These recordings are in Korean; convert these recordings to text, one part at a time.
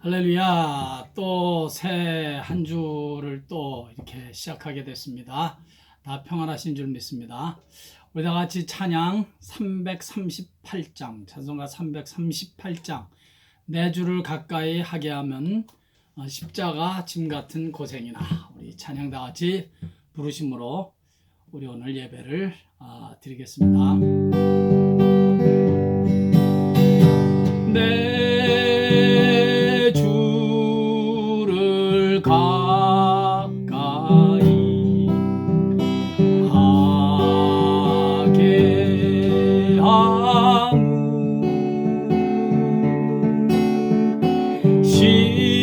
할렐루야. 또 새 한 주를 또 이렇게 시작하게 됐습니다. 다 평안하신 줄 믿습니다. 우리 다 같이 찬양 338장, 찬송가 338장, 내 주를 가까이 하게 하면 십자가 짐 같은 고생이나, 우리 찬양 다 같이 부르심으로 우리 오늘 예배를 드리겠습니다. 내 주를 가까이 하게 하무 십자가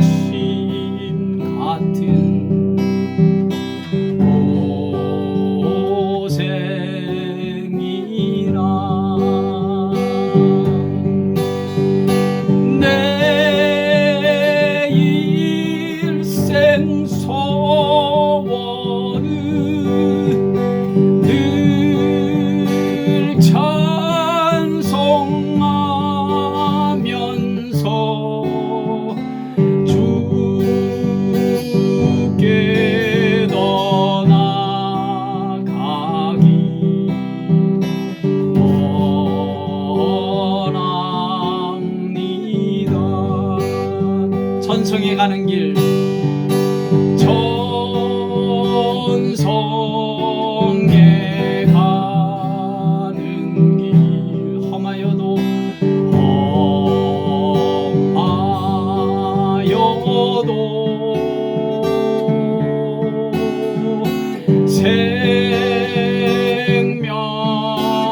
짐 같은 내 일생 소원은 늘 찬송하면서 주께 더 나아가기 원합니다. 전성에 가는 길, 전성에 가는 길, 험하여도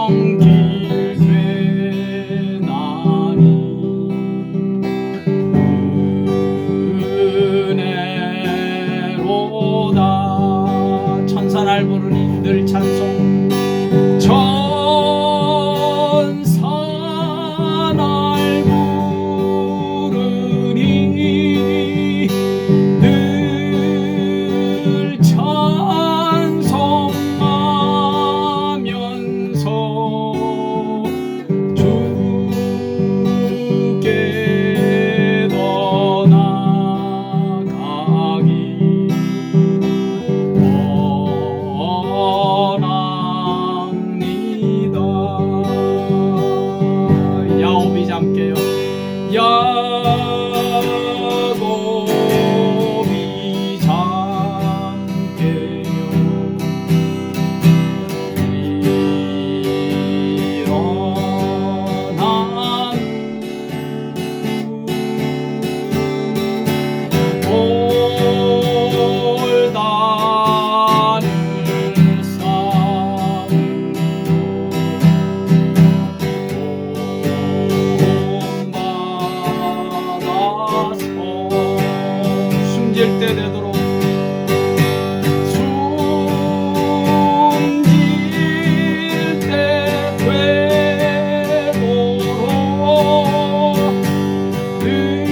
생명길 되나니 은혜로다. 천사날 부르니 늘 찬송, 천사날 부르니 늘 찬송하면서 주께 더 나아가기 원합니다. 야곱이 잠께요. 야곱이 잠께요. 일어나 돌단을 쌓고 본받아서 숨질 때 되도록 숨질 때 되도록 늘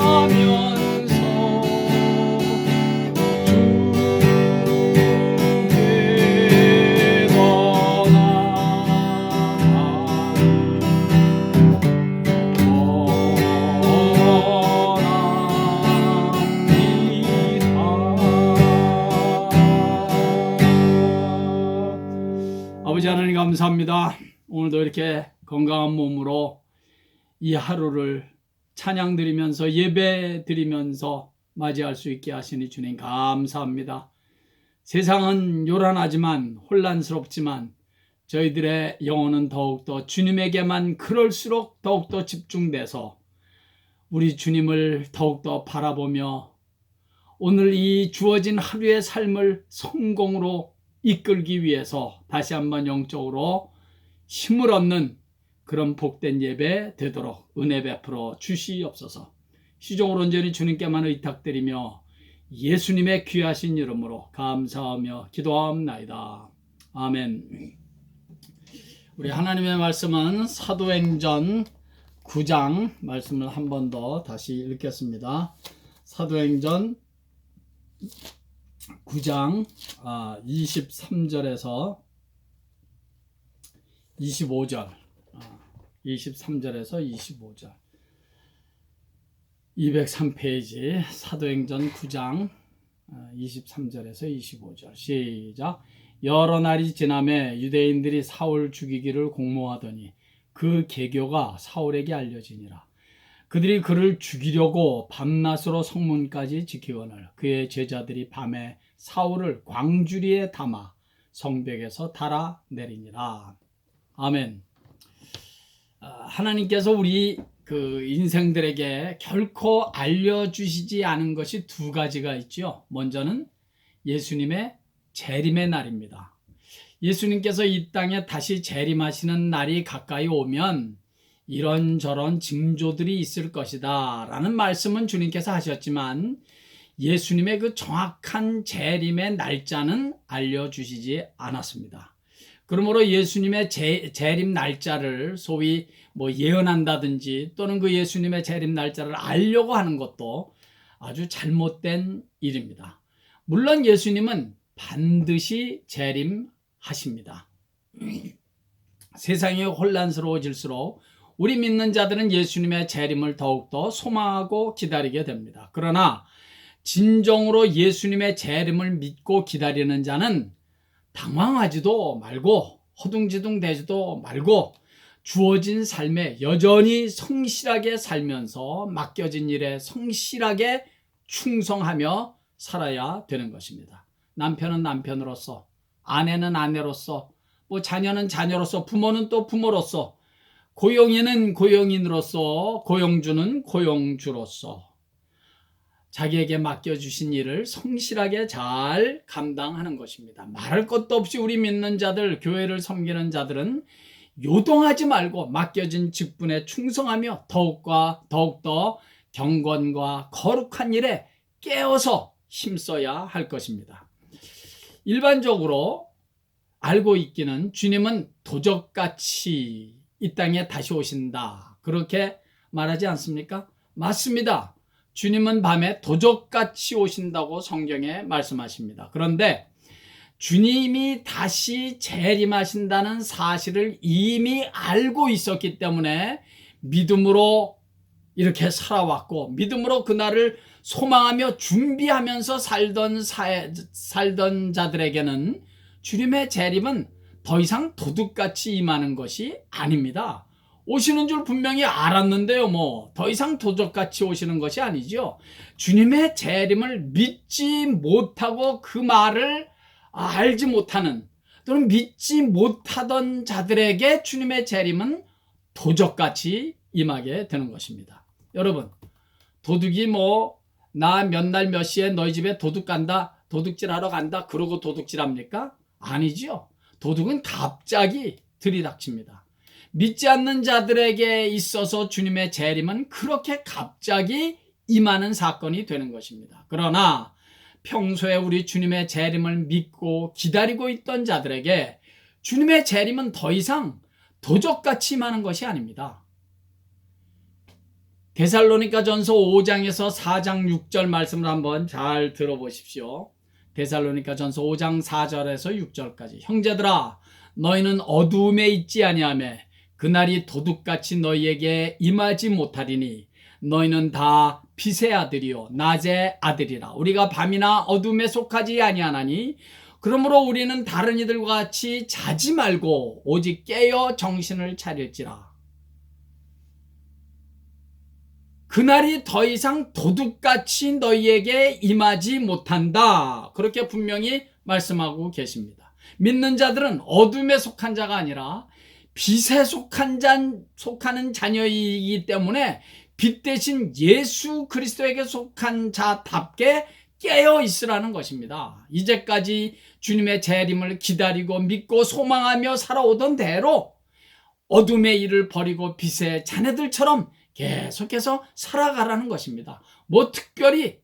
찬송하면서 주께 더 원합니다. 아버지 하나님 감사합니다. 오늘도 이렇게 건강한 몸으로 이 하루를 찬양 드리면서 예배 드리면서 맞이할 수 있게 하시니 주님 감사합니다. 세상은 요란하지만 혼란스럽지만 저희들의 영혼은 더욱더 주님에게만 그럴수록 더욱더 집중돼서 우리 주님을 더욱더 바라보며 오늘 이 주어진 하루의 삶을 성공으로 이끌기 위해서 다시 한번 영적으로 힘을 얻는 그런 복된 예배 되도록 은혜 베풀어 주시옵소서. 시종으로 온전히 주님께만 의탁드리며 예수님의 귀하신 이름으로 감사하며 기도하옵나이다. 아멘. 우리 하나님의 말씀은 사도행전 9장 말씀을 한 번 더 다시 읽겠습니다. 사도행전 9장 23절에서 25절 23절에서 25절 203페이지 사도행전 9장 23절에서 25절 시작. 여러 날이 지나매 유대인들이 사울 죽이기를 공모하더니 그 계교가 사울에게 알려지니라. 그들이 그를 죽이려고 밤낮으로 성문까지 지키거늘 그의 제자들이 밤에 사울을 광주리에 담아 성벽에서 달아 내리니라. 아멘. 하나님께서 우리 인생들에게 결코 알려주시지 않은 것이 두 가지가 있죠. 먼저는 예수님의 재림의 날입니다. 예수님께서 이 땅에 다시 재림하시는 날이 가까이 오면 이런저런 징조들이 있을 것이다 라는 말씀은 주님께서 하셨지만 예수님의 그 정확한 재림의 날짜는 알려주시지 않았습니다. 그러므로 예수님의 재림 날짜를 소위 예언한다든지 또는 그 예수님의 재림 날짜를 알려고 하는 것도 아주 잘못된 일입니다. 물론 예수님은 반드시 재림하십니다. 세상이 혼란스러워질수록 우리 믿는 자들은 예수님의 재림을 더욱더 소망하고 기다리게 됩니다. 그러나 진정으로 예수님의 재림을 믿고 기다리는 자는 당황하지도 말고 허둥지둥대지도 말고 주어진 삶에 여전히 성실하게 살면서 맡겨진 일에 성실하게 충성하며 살아야 되는 것입니다. 남편은 남편으로서, 아내는 아내로서, 자녀는 자녀로서, 부모는 또 부모로서, 고용인은 고용인으로서, 고용주는 고용주로서 자기에게 맡겨주신 일을 성실하게 잘 감당하는 것입니다. 말할 것도 없이 우리 믿는 자들, 교회를 섬기는 자들은 요동하지 말고 맡겨진 직분에 충성하며 더욱더 경건과 거룩한 일에 깨어서 힘써야 할 것입니다. 일반적으로 알고 있기는 주님은 도적같이 이 땅에 다시 오신다, 그렇게 말하지 않습니까? 맞습니다. 주님은 밤에 도적같이 오신다고 성경에 말씀하십니다. 그런데 주님이 다시 재림하신다는 사실을 이미 알고 있었기 때문에 믿음으로 이렇게 살아왔고 믿음으로 그날을 소망하며 준비하면서 살던 자들에게는 주님의 재림은 더 이상 도둑같이 임하는 것이 아닙니다. 오시는 줄 분명히 알았는데요, 더 이상 도적같이 오시는 것이 아니죠. 주님의 재림을 믿지 못하고 그 말을 알지 못하는 또는 믿지 못하던 자들에게 주님의 재림은 도적같이 임하게 되는 것입니다. 여러분, 도둑이 나 몇 날 몇 시에 너희 집에 도둑 간다, 도둑질하러 간다, 그러고 도둑질합니까? 아니죠. 도둑은 갑자기 들이닥칩니다. 믿지 않는 자들에게 있어서 주님의 재림은 그렇게 갑자기 임하는 사건이 되는 것입니다. 그러나 평소에 우리 주님의 재림을 믿고 기다리고 있던 자들에게 주님의 재림은 더 이상 도적같이 임하는 것이 아닙니다. 데살로니가전서 5장에서 4장 6절 말씀을 한번 잘 들어보십시오. 데살로니가전서 5장 4절에서 6절까지. 형제들아, 너희는 어두움에 있지 아니하며 그날이 도둑같이 너희에게 임하지 못하리니 너희는 다 빛의 아들이요 낮의 아들이라. 우리가 밤이나 어둠에 속하지 아니하나니 그러므로 우리는 다른 이들과 같이 자지 말고 오직 깨어 정신을 차릴지라. 그날이 더 이상 도둑같이 너희에게 임하지 못한다, 그렇게 분명히 말씀하고 계십니다. 믿는 자들은 어둠에 속한 자가 아니라 빛에 속하는 자녀이기 때문에 빛 대신 예수 그리스도에게 속한 자답게 깨어 있으라는 것입니다. 이제까지 주님의 재림을 기다리고 믿고 소망하며 살아오던 대로 어둠의 일을 버리고 빛의 자녀들처럼 계속해서 살아가라는 것입니다. 특별히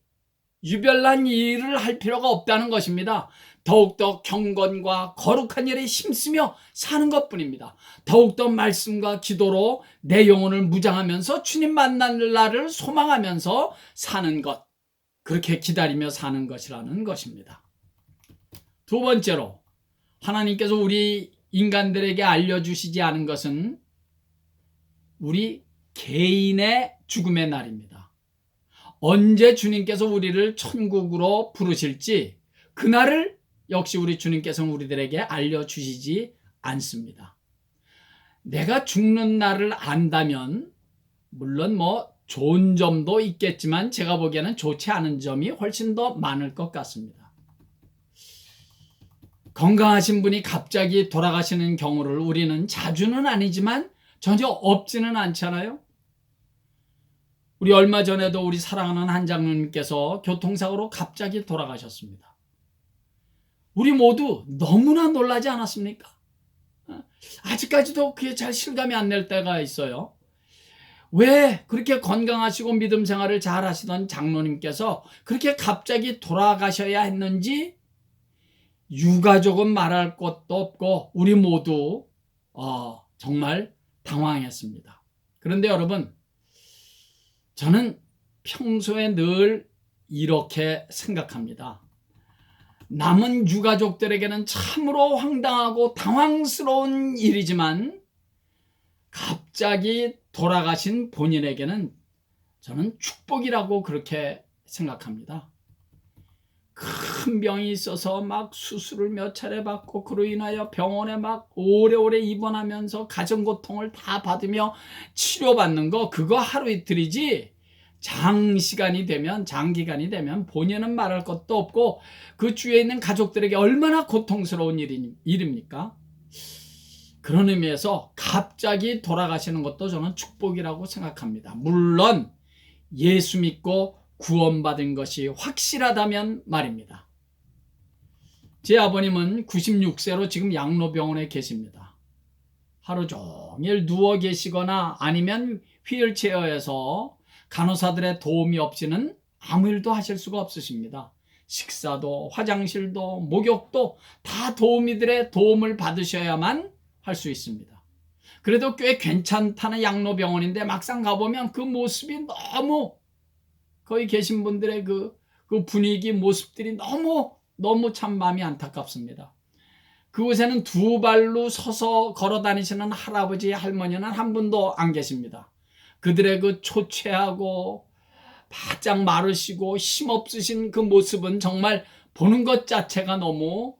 유별난 일을 할 필요가 없다는 것입니다. 더욱더 경건과 거룩한 일에 힘쓰며 사는 것뿐입니다. 더욱더 말씀과 기도로 내 영혼을 무장하면서 주님 만날 날을 소망하면서 사는 것, 그렇게 기다리며 사는 것이라는 것입니다. 두 번째로 하나님께서 우리 인간들에게 알려주시지 않은 것은 우리 개인의 죽음의 날입니다. 언제 주님께서 우리를 천국으로 부르실지 그날을 역시 우리 주님께서는 우리들에게 알려주시지 않습니다. 내가 죽는 날을 안다면 물론 좋은 점도 있겠지만 제가 보기에는 좋지 않은 점이 훨씬 더 많을 것 같습니다. 건강하신 분이 갑자기 돌아가시는 경우를 우리는 자주는 아니지만 전혀 없지는 않잖아요. 우리 얼마 전에도 우리 사랑하는 한 장로님께서 교통사고로 갑자기 돌아가셨습니다. 우리 모두 너무나 놀라지 않았습니까? 아직까지도 그게 잘 실감이 안 날 때가 있어요. 왜 그렇게 건강하시고 믿음 생활을 잘 하시던 장로님께서 그렇게 갑자기 돌아가셔야 했는지 유가족은 말할 것도 없고 우리 모두 정말 당황했습니다. 그런데 여러분, 저는 평소에 늘 이렇게 생각합니다. 남은 유가족들에게는 참으로 황당하고 당황스러운 일이지만 갑자기 돌아가신 본인에게는 저는 축복이라고 그렇게 생각합니다. 큰 병이 있어서 막 수술을 몇 차례 받고 그로 인하여 병원에 막 오래오래 입원하면서 가정고통을 다 받으며 치료받는 거 그거 하루 이틀이지 장기간이 되면 본인은 말할 것도 없고 그 주위에 있는 가족들에게 얼마나 고통스러운 일입니까? 그런 의미에서 갑자기 돌아가시는 것도 저는 축복이라고 생각합니다. 물론 예수 믿고 구원받은 것이 확실하다면 말입니다. 제 아버님은 96세로 지금 양로병원에 계십니다. 하루 종일 누워 계시거나 아니면 휠체어에서 간호사들의 도움이 없이는 아무 일도 하실 수가 없으십니다. 식사도 화장실도 목욕도 다 도우미들의 도움을 받으셔야만 할 수 있습니다. 그래도 꽤 괜찮다는 양로병원인데 막상 가보면 그 모습이 너무 거기 계신 분들의 그 분위기 모습들이 너무 참 마음이 안타깝습니다. 그곳에는 두 발로 서서 걸어 다니시는 할아버지 할머니는 한 분도 안 계십니다. 그들의 그 초췌하고 바짝 마르시고 힘없으신 그 모습은 정말 보는 것 자체가 너무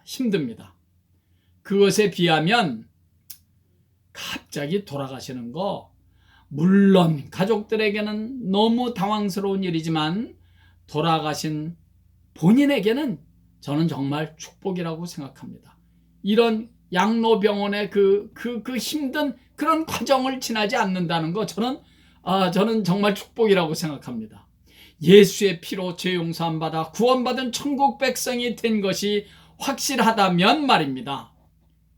힘듭니다. 그것에 비하면 갑자기 돌아가시는 거 물론 가족들에게는 너무 당황스러운 일이지만 돌아가신 본인에게는 저는 정말 축복이라고 생각합니다. 이런 양로병원의 그 힘든 그런 과정을 지나지 않는다는 거 저는 정말 축복이라고 생각합니다. 예수의 피로 죄 용서함 받아 구원받은 천국 백성이 된 것이 확실하다면 말입니다.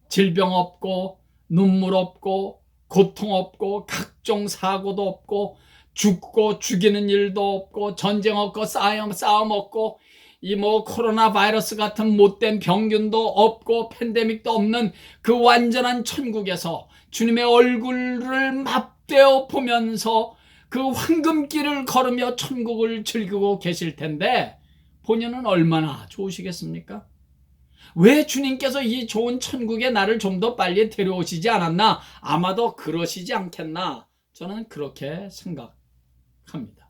질병 없고 눈물 없고 고통 없고 각종 사고도 없고 죽고 죽이는 일도 없고 전쟁 없고 싸움 없고 코로나 바이러스 같은 못된 병균도 없고 팬데믹도 없는 그 완전한 천국에서 주님의 얼굴을 맞대어 보면서 그 황금길을 걸으며 천국을 즐기고 계실 텐데 본인은 얼마나 좋으시겠습니까? 왜 주님께서 이 좋은 천국에 나를 좀 더 빨리 데려오시지 않았나? 아마도 그러시지 않겠나? 저는 그렇게 생각합니다.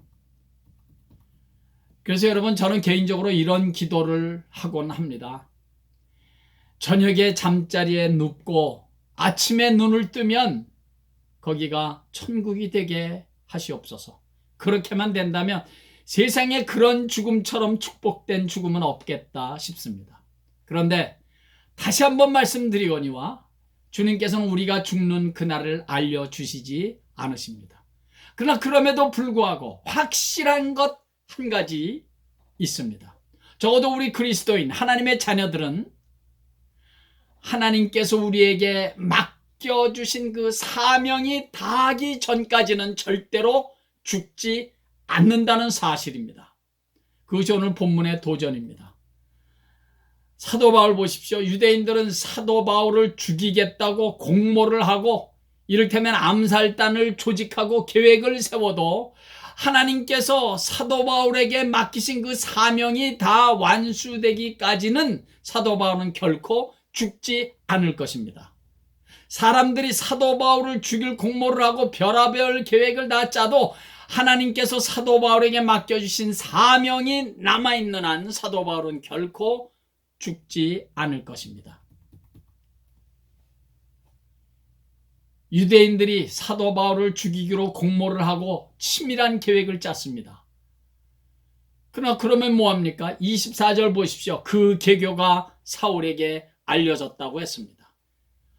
그래서 여러분, 저는 개인적으로 이런 기도를 하곤 합니다. 저녁에 잠자리에 눕고 아침에 눈을 뜨면 거기가 천국이 되게 하시옵소서. 그렇게만 된다면 세상에 그런 죽음처럼 축복된 죽음은 없겠다 싶습니다. 그런데 다시 한번 말씀드리거니와 주님께서는 우리가 죽는 그날을 알려주시지 않으십니다. 그러나 그럼에도 불구하고 확실한 것 한 가지 있습니다. 적어도 우리 그리스도인 하나님의 자녀들은 하나님께서 우리에게 맡겨주신 그 사명이 다하기 전까지는 절대로 죽지 않는다는 사실입니다. 그것이 오늘 본문의 도전입니다. 사도 바울 보십시오. 유대인들은 사도 바울을 죽이겠다고 공모를 하고 이를테면 암살단을 조직하고 계획을 세워도 하나님께서 사도 바울에게 맡기신 그 사명이 다 완수되기까지는 사도 바울은 결코 죽지 않을 것입니다. 사람들이 사도 바울을 죽일 공모를 하고 별의별 계획을 다 짜도 하나님께서 사도 바울에게 맡겨주신 사명이 남아있는 한 사도 바울은 결코 죽지 않을 것입니다. 유대인들이 사도 바울을 죽이기로 공모를 하고 치밀한 계획을 짰습니다. 그러면 뭐합니까? 24절 보십시오. 그 계교가 사울에게 알려졌다고 했습니다.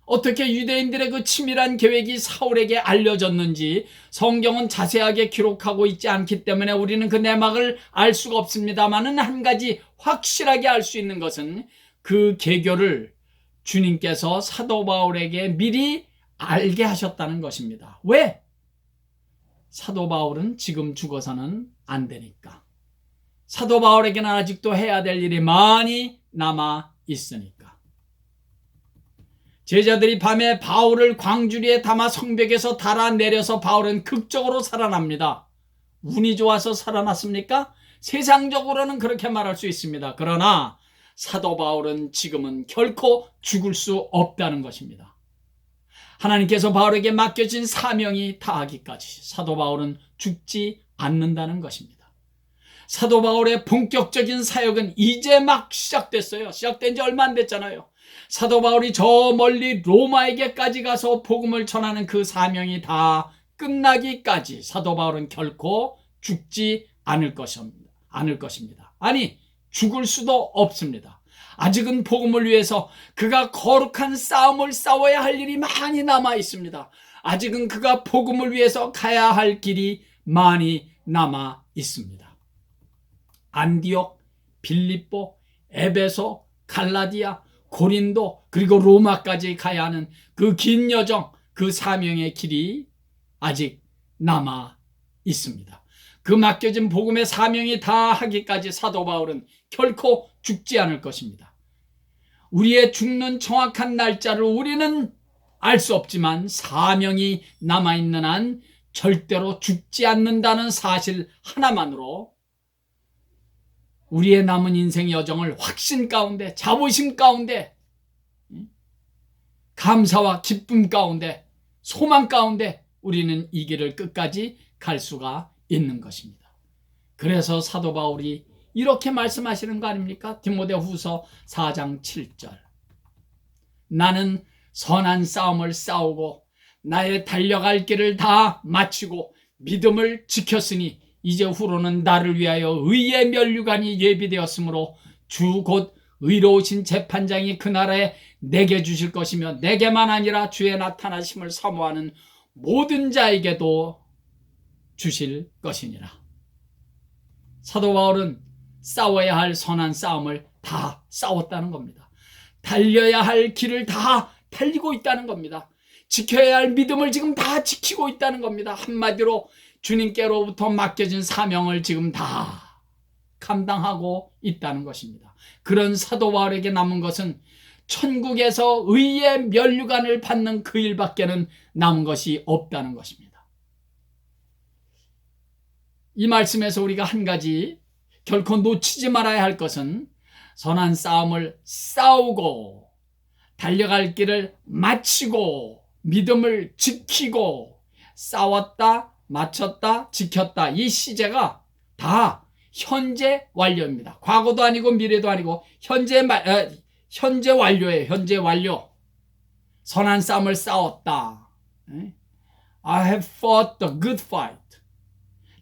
어떻게 유대인들의 그 치밀한 계획이 사울에게 알려졌는지 성경은 자세하게 기록하고 있지 않기 때문에 우리는 그 내막을 알 수가 없습니다만은 한 가지 확실하게 알 수 있는 것은 그 계교를 주님께서 사도 바울에게 미리 알게 하셨다는 것입니다. 왜? 사도 바울은 지금 죽어서는 안 되니까. 사도 바울에게는 아직도 해야 될 일이 많이 남아 있으니까. 제자들이 밤에 바울을 광주리에 담아 성벽에서 달아내려서 바울은 극적으로 살아납니다. 운이 좋아서 살아났습니까? 세상적으로는 그렇게 말할 수 있습니다. 그러나 사도 바울은 지금은 결코 죽을 수 없다는 것입니다. 하나님께서 바울에게 맡겨진 사명이 다하기까지 사도 바울은 죽지 않는다는 것입니다. 사도 바울의 본격적인 사역은 이제 막 시작됐어요. 시작된 지 얼마 안 됐잖아요. 사도 바울이 저 멀리 로마에게까지 가서 복음을 전하는 그 사명이 다 끝나기까지 사도 바울은 결코 죽지 않을 것입니다. 아니, 죽을 수도 없습니다. 아직은 복음을 위해서 그가 거룩한 싸움을 싸워야 할 일이 많이 남아 있습니다. 아직은 그가 복음을 위해서 가야 할 길이 많이 남아 있습니다. 안디옥, 빌립보, 에베소, 갈라디아, 고린도 그리고 로마까지 가야 하는 그 긴 여정, 그 사명의 길이 아직 남아 있습니다. 그 맡겨진 복음의 사명이 다 하기까지 사도 바울은 결코 죽지 않을 것입니다. 우리의 죽는 정확한 날짜를 우리는 알 수 없지만 사명이 남아있는 한 절대로 죽지 않는다는 사실 하나만으로 우리의 남은 인생 여정을 확신 가운데, 자부심 가운데, 감사와 기쁨 가운데, 소망 가운데 우리는 이 길을 끝까지 갈 수가 있는 것입니다. 그래서 사도 바울이 이렇게 말씀하시는 거 아닙니까? 디모데후서 4장 7절. 나는 선한 싸움을 싸우고 나의 달려갈 길을 다 마치고 믿음을 지켰으니 이제 후로는 나를 위하여 의의 면류관이 예비되었으므로 주 곧 의로우신 재판장이 그 나라에 내게 주실 것이며 내게만 아니라 주의 나타나심을 사모하는 모든 자에게도 주실 것이니라. 사도 바울은 싸워야 할 선한 싸움을 다 싸웠다는 겁니다. 달려야 할 길을 다 달리고 있다는 겁니다. 지켜야 할 믿음을 지금 다 지키고 있다는 겁니다. 한마디로 주님께로부터 맡겨진 사명을 지금 다 감당하고 있다는 것입니다. 그런 사도 바울에게 남은 것은 천국에서 의의 면류관을 받는 그 일밖에는 남은 것이 없다는 것입니다. 이 말씀에서 우리가 한 가지 결코 놓치지 말아야 할 것은 선한 싸움을 싸우고 달려갈 길을 마치고 믿음을 지키고 싸웠다, 마쳤다, 지켰다. 이 시제가 다 현재 완료입니다. 과거도 아니고 미래도 아니고 현재 완료예요. 현재 완료. 선한 싸움을 싸웠다. I have fought the good fight.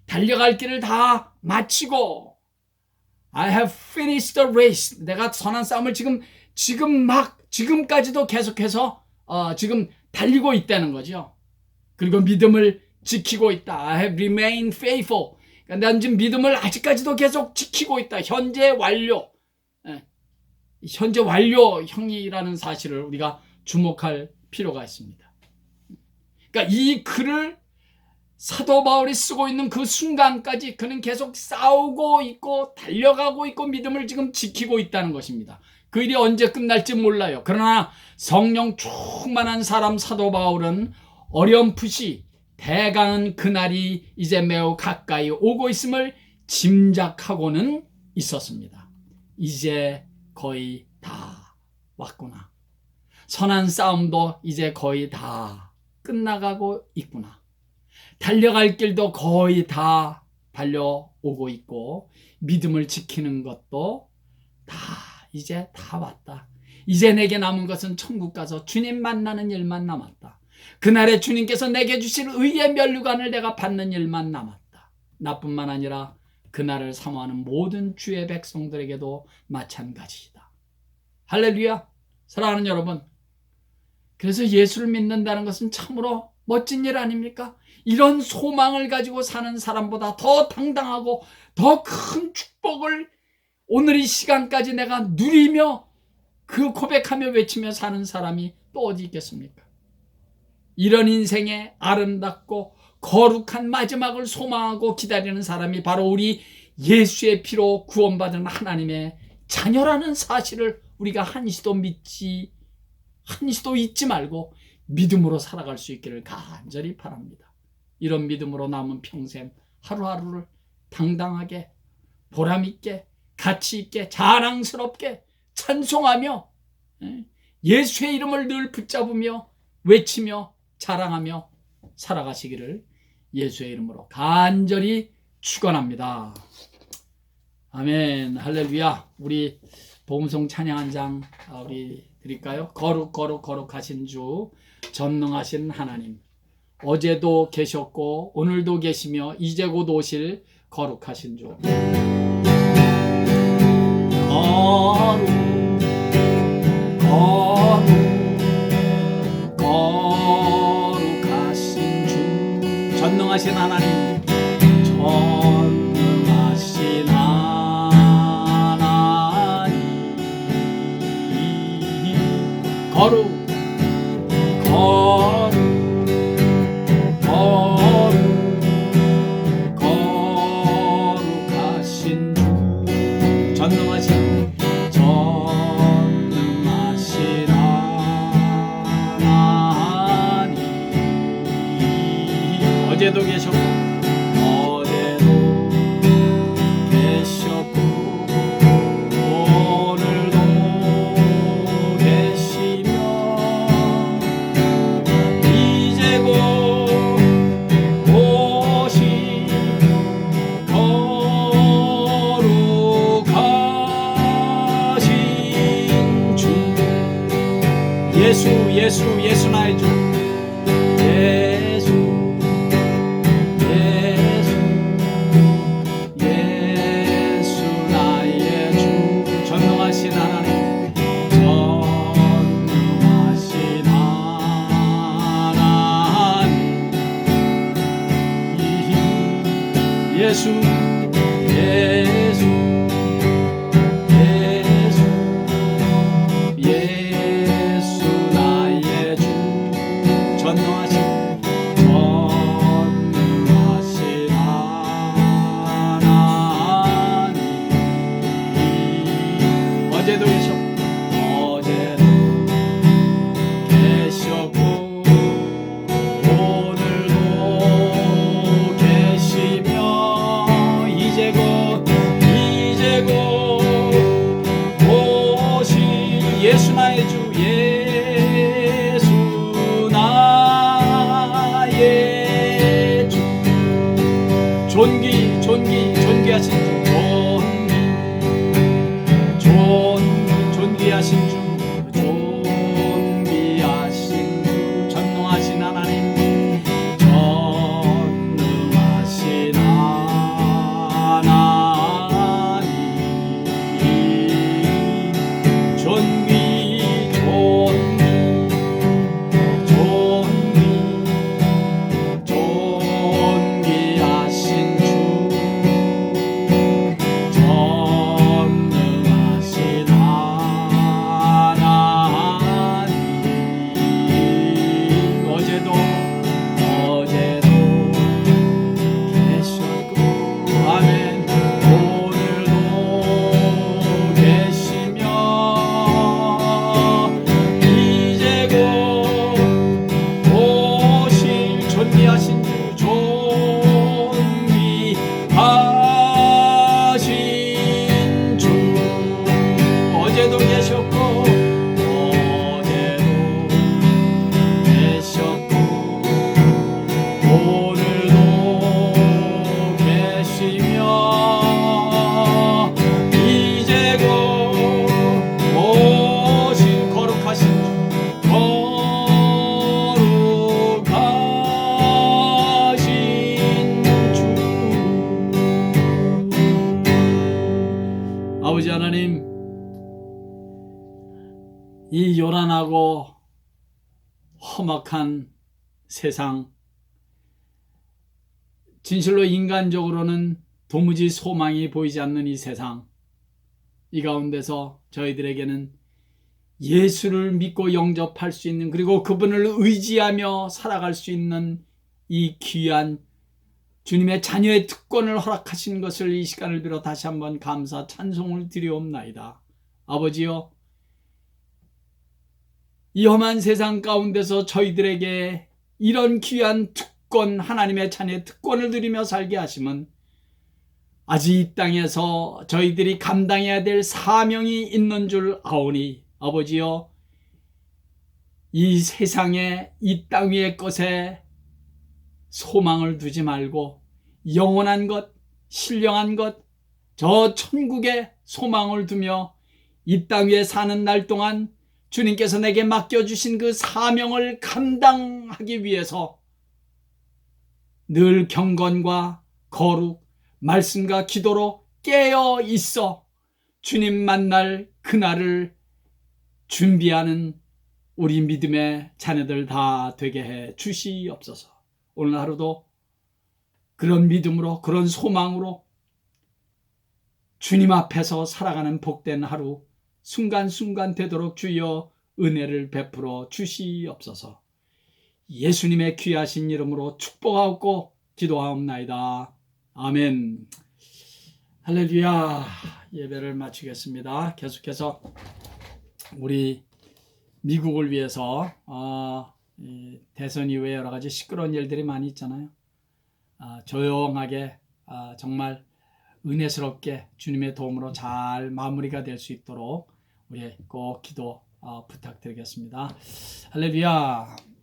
달려갈 길을 다 마치고 I have finished the race. 내가 선한 싸움을 지금까지도 계속해서 지금 달리고 있다는 거죠. 그리고 믿음을 지키고 있다. I have remained faithful. 그러니까 난 지금 믿음을 아직까지도 계속 지키고 있다. 현재 완료. 현재 완료형이라는 사실을 우리가 주목할 필요가 있습니다. 그러니까 이 글을 사도 바울이 쓰고 있는 그 순간까지 그는 계속 싸우고 있고 달려가고 있고 믿음을 지금 지키고 있다는 것입니다. 그 일이 언제 끝날지 몰라요. 그러나 성령 충만한 사람 사도 바울은 어렴풋이 대강은 그날이 이제 매우 가까이 오고 있음을 짐작하고는 있었습니다. 이제 거의 다 왔구나. 선한 싸움도 이제 거의 다 끝나가고 있구나. 달려갈 길도 거의 다 달려오고 있고, 믿음을 지키는 것도 다 이제 다 왔다. 이제 내게 남은 것은 천국 가서 주님 만나는 일만 남았다. 그날에 주님께서 내게 주실 의의 면류관을 내가 받는 일만 남았다. 나뿐만 아니라 그날을 사모하는 모든 주의 백성들에게도 마찬가지이다. 할렐루야. 사랑하는 여러분, 그래서 예수를 믿는다는 것은 참으로 멋진 일 아닙니까? 이런 소망을 가지고 사는 사람보다 더 당당하고 더 큰 축복을 오늘 이 시간까지 내가 누리며 그 고백하며 외치며 사는 사람이 또 어디 있겠습니까? 이런 인생의 아름답고 거룩한 마지막을 소망하고 기다리는 사람이 바로 우리 예수의 피로 구원받은 하나님의 자녀라는 사실을 우리가 한시도 잊지 말고 믿음으로 살아갈 수 있기를 간절히 바랍니다. 이런 믿음으로 남은 평생 하루하루를 당당하게, 보람있게, 가치있게, 자랑스럽게 찬송하며 예수의 이름을 늘 붙잡으며 외치며 자랑하며 살아가시기를 예수의 이름으로 간절히 축원합니다. 아멘. 할렐루야. 우리 복음송 찬양 한 장 우리 드릴까요? 거룩 거룩 거룩하신 주, 전능하신 하나님, 어제도 계셨고 오늘도 계시며 이제 곧 오실 거룩하신 주, 거룩 거룩 거룩하신 주, 전능하신 하나님, 전능하신 하나님, 거룩 거룩 거룩하신 주, 전능하신 하나님, 어제도 계셨고 오늘도 계시며 이제 곧 오실 거룩하신 주, 예수 나의 주, 예수 나의 주, 전능하신 하나님, 전능하신 하나님, 예수 나의 주, 전능하신 하나님, 어제도 계셨고 오늘도 계시며 이제 곧 오실 예수 나의 주, 예수 나의 주, 존귀하신 주, 존귀하신 주, 존귀하신 주, 전능하신 하나님, 전능하신 하나님, 존귀하신 이 요란하고 험악한 세상, 진실로 인간적으로는 도무지 소망이 보이지 않는 이 세상, 이 가운데서 저희들에게는 예수를 믿고 영접할 수 있는, 그리고 그분을 의지하며 살아갈 수 있는 이 귀한 주님의 자녀의 특권을 허락하신 것을 이 시간을 빌어 다시 한번 감사 찬송을 드리옵나이다. 아버지여, 이 험한 세상 가운데서 저희들에게 이런 귀한 특권, 하나님의 자녀의 특권을 드리며 살게 하심은 아직 이 땅에서 저희들이 감당해야 될 사명이 있는 줄 아오니, 아버지여, 이 세상에 이 땅 위의 것에 소망을 두지 말고 영원한 것, 신령한 것, 저 천국에 소망을 두며 이 땅 위에 사는 날 동안 주님께서 내게 맡겨주신 그 사명을 감당하기 위해서 늘 경건과 거룩, 말씀과 기도로 깨어 있어 주님 만날 그날을 준비하는 우리 믿음의 자녀들 다 되게 해 주시옵소서. 오늘 하루도 그런 믿음으로, 그런 소망으로 주님 앞에서 살아가는 복된 하루 순간순간 되도록 주여 은혜를 베풀어 주시옵소서. 예수님의 귀하신 이름으로 축복하옵고 기도하옵나이다. 아멘. 할렐루야. 예배를 마치겠습니다. 계속해서 우리 미국을 위해서 대선 이후에 여러 가지 시끄러운 일들이 많이 있잖아요. 조용하게 정말 은혜스럽게 주님의 도움으로 잘 마무리가 될 수 있도록 우리 꼭 기도 부탁드리겠습니다. 할렐루야.